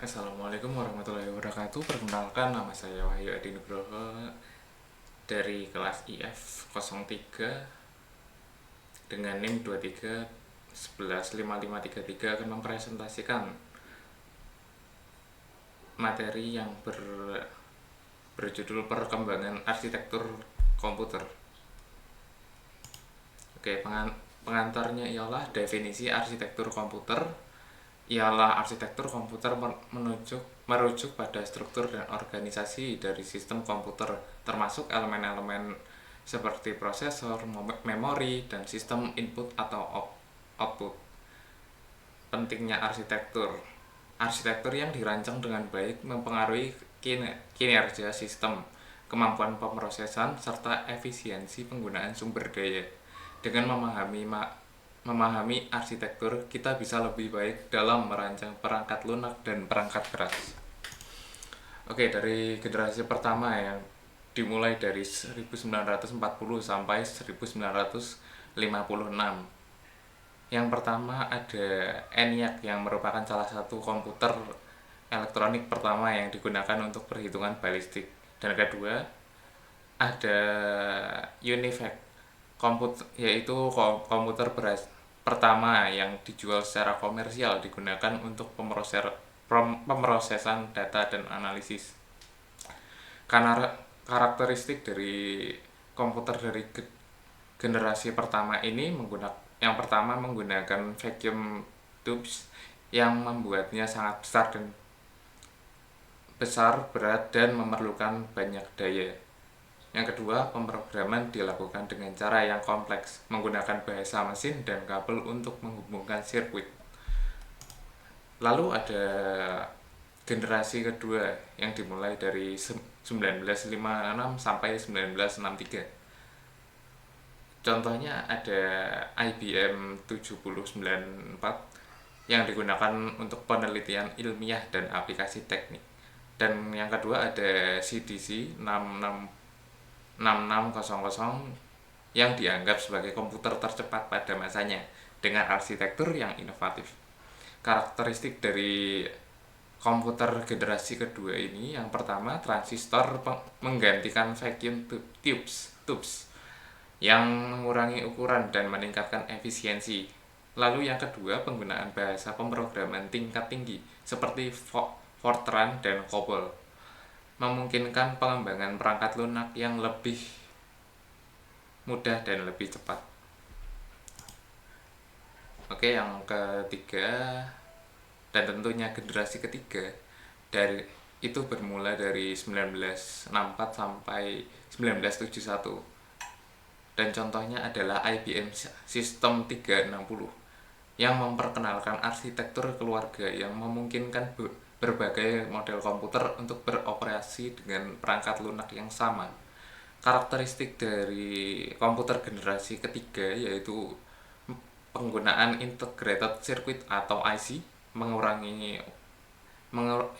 Assalamualaikum warahmatullahi wabarakatuh. Perkenalkan, nama saya Wahyu Adi Nugroho dari kelas IF 03 dengan NIM 23 11 5533 akan mempresentasikan materi yang berjudul perkembangan arsitektur komputer. Oke, pengantarnya ialah definisi arsitektur komputer. Ialah arsitektur komputer merujuk pada struktur dan organisasi dari sistem komputer, termasuk elemen-elemen seperti prosesor, memori, dan sistem input atau output. Pentingnya arsitektur. Arsitektur yang dirancang dengan baik mempengaruhi kinerja sistem, kemampuan pemrosesan, serta efisiensi penggunaan sumber daya. Dengan memahami arsitektur, kita bisa lebih baik dalam merancang perangkat lunak dan perangkat keras. Oke, dari generasi pertama yang dimulai dari 1940 sampai 1956. Yang pertama ada ENIAC yang merupakan salah satu komputer elektronik pertama yang digunakan untuk perhitungan balistik. Dan kedua ada UNIVAC, yaitu komputer pertama yang dijual secara komersial, digunakan untuk pemrosesan data dan analisis. Karena karakteristik dari komputer dari generasi pertama ini yang pertama menggunakan vacuum tubes yang membuatnya sangat besar, berat, dan memerlukan banyak daya. Yang kedua, pemrograman dilakukan dengan cara yang kompleks, menggunakan bahasa mesin dan kabel untuk menghubungkan sirkuit. Lalu ada generasi kedua yang dimulai dari 1956 sampai 1963. Contohnya ada IBM 7094 yang digunakan untuk penelitian ilmiah dan aplikasi teknik. Dan yang kedua ada CDC 6600 yang dianggap sebagai komputer tercepat pada masanya dengan arsitektur yang inovatif. Karakteristik dari komputer generasi kedua ini, yang pertama, transistor menggantikan vacuum tubes yang mengurangi ukuran dan meningkatkan efisiensi. Lalu yang kedua, penggunaan bahasa pemrograman tingkat tinggi seperti Fortran dan COBOL memungkinkan pengembangan perangkat lunak yang lebih mudah dan lebih cepat. Oke, yang ketiga dan tentunya generasi ketiga itu bermula dari 1964 sampai 1971. Dan contohnya adalah IBM System 360 yang memperkenalkan arsitektur keluarga yang memungkinkan berbagai model komputer untuk beroperasi dengan perangkat lunak yang sama. Karakteristik dari komputer generasi ketiga yaitu penggunaan integrated circuit atau IC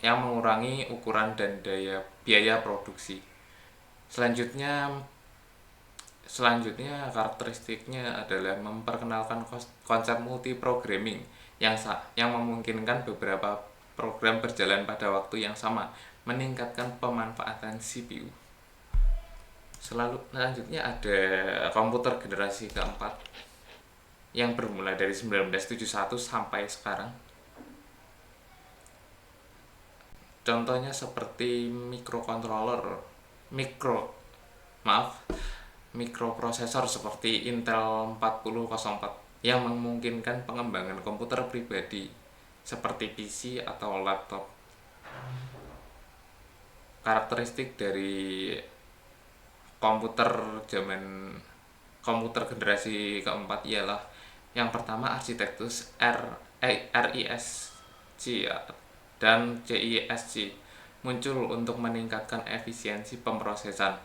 yang mengurangi ukuran dan biaya produksi. Selanjutnya karakteristiknya adalah memperkenalkan konsep multiprogramming yang memungkinkan beberapa program berjalan pada waktu yang sama, meningkatkan pemanfaatan CPU. Selanjutnya ada komputer generasi keempat yang bermula dari 1971 sampai sekarang. Contohnya seperti mikroprosesor seperti Intel 4004 yang memungkinkan pengembangan komputer pribadi seperti PC atau laptop. Karakteristik dari komputer generasi keempat ialah yang pertama, arsitektur RISC dan CISC muncul untuk meningkatkan efisiensi pemrosesan.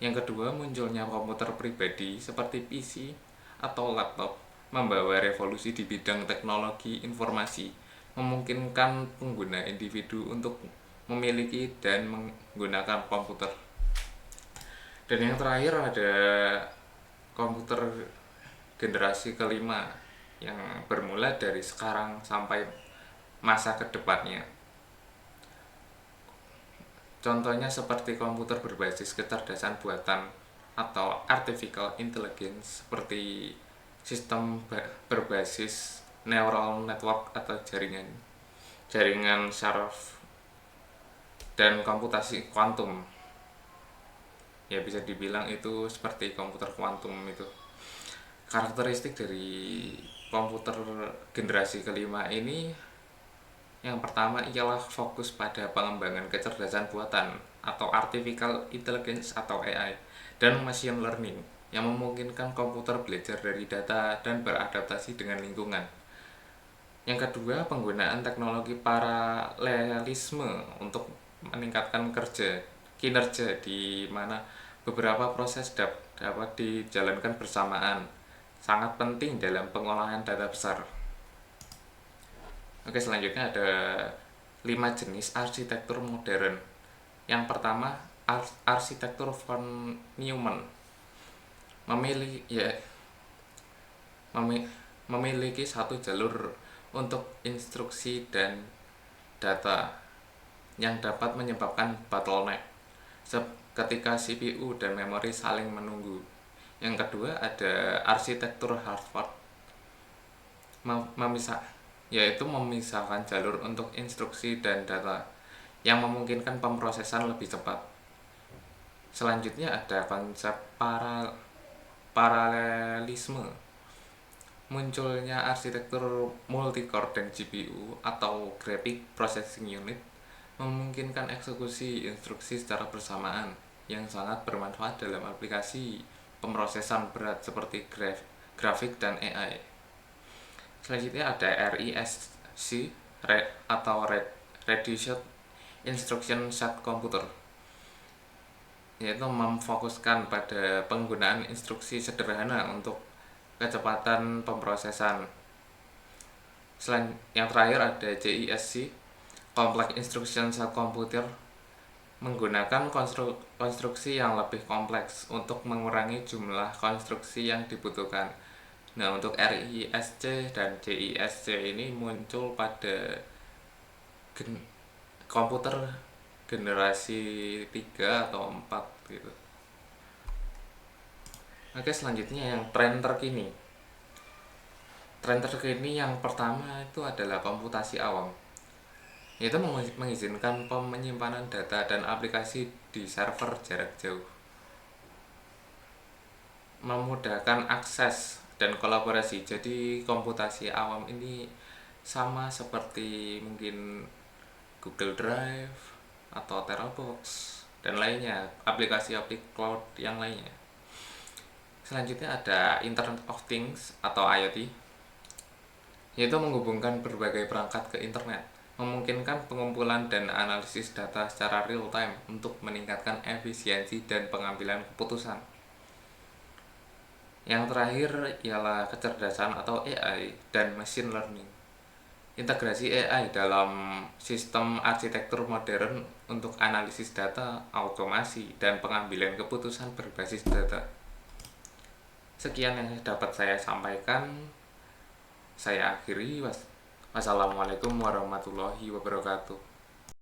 Yang kedua, munculnya komputer pribadi seperti PC atau laptop membawa revolusi di bidang teknologi informasi, memungkinkan pengguna individu untuk memiliki dan menggunakan komputer. Dan yang terakhir ada komputer generasi kelima yang bermula dari sekarang sampai masa kedepannya. Contohnya seperti komputer berbasis kecerdasan buatan atau artificial intelligence, seperti sistem berbasis neural network atau jaringan jaringan saraf dan komputasi kuantum. Ya bisa dibilang itu seperti komputer kuantum itu. Karakteristik dari komputer generasi kelima ini, yang pertama ialah fokus pada pengembangan kecerdasan buatan atau artificial intelligence atau AI dan machine learning yang memungkinkan komputer belajar dari data dan beradaptasi dengan lingkungan. Yang kedua, penggunaan teknologi paralelisme untuk meningkatkan kinerja di mana beberapa proses dapat dijalankan bersamaan. Sangat penting dalam pengolahan data besar. Oke, selanjutnya ada 5 jenis arsitektur modern. Yang pertama, arsitektur von Neumann. Memiliki satu jalur untuk instruksi dan data yang dapat menyebabkan bottleneck ketika CPU dan memori saling menunggu. Yang kedua ada arsitektur Harvard, yaitu memisahkan jalur untuk instruksi dan data yang memungkinkan pemrosesan lebih cepat. Selanjutnya ada konsep paralelisme. Munculnya arsitektur multicore dan GPU atau Graphic Processing Unit memungkinkan eksekusi instruksi secara bersamaan yang sangat bermanfaat dalam aplikasi pemrosesan berat seperti grafik dan AI. Selanjutnya ada RISC atau Reduced Instruction Set Computer, yaitu memfokuskan pada penggunaan instruksi sederhana untuk kecepatan pemrosesan. Yang terakhir ada CISC, Complex Instruction Set Computer, menggunakan konstruksi yang lebih kompleks untuk mengurangi jumlah konstruksi yang dibutuhkan. Nah, untuk RISC dan CISC ini muncul pada komputer generasi 3 atau 4 gitu. Oke, selanjutnya yang tren terkini. Tren terkini yang pertama itu adalah komputasi awam, yaitu mengizinkan penyimpanan data dan aplikasi di server jarak jauh, memudahkan akses dan kolaborasi. Jadi komputasi awam ini sama seperti mungkin Google Drive atau Terabox dan lainnya, aplikasi-aplikasi cloud yang lainnya. Selanjutnya ada Internet of Things atau IoT, yaitu menghubungkan berbagai perangkat ke internet, memungkinkan pengumpulan dan analisis data secara real time untuk meningkatkan efisiensi dan pengambilan keputusan. Yang terakhir ialah kecerdasan atau AI dan machine learning. Integrasi AI dalam sistem arsitektur modern untuk analisis data, automasi, dan pengambilan keputusan berbasis data. Sekian yang dapat saya sampaikan. Saya akhiri. Wassalamualaikum warahmatullahi wabarakatuh.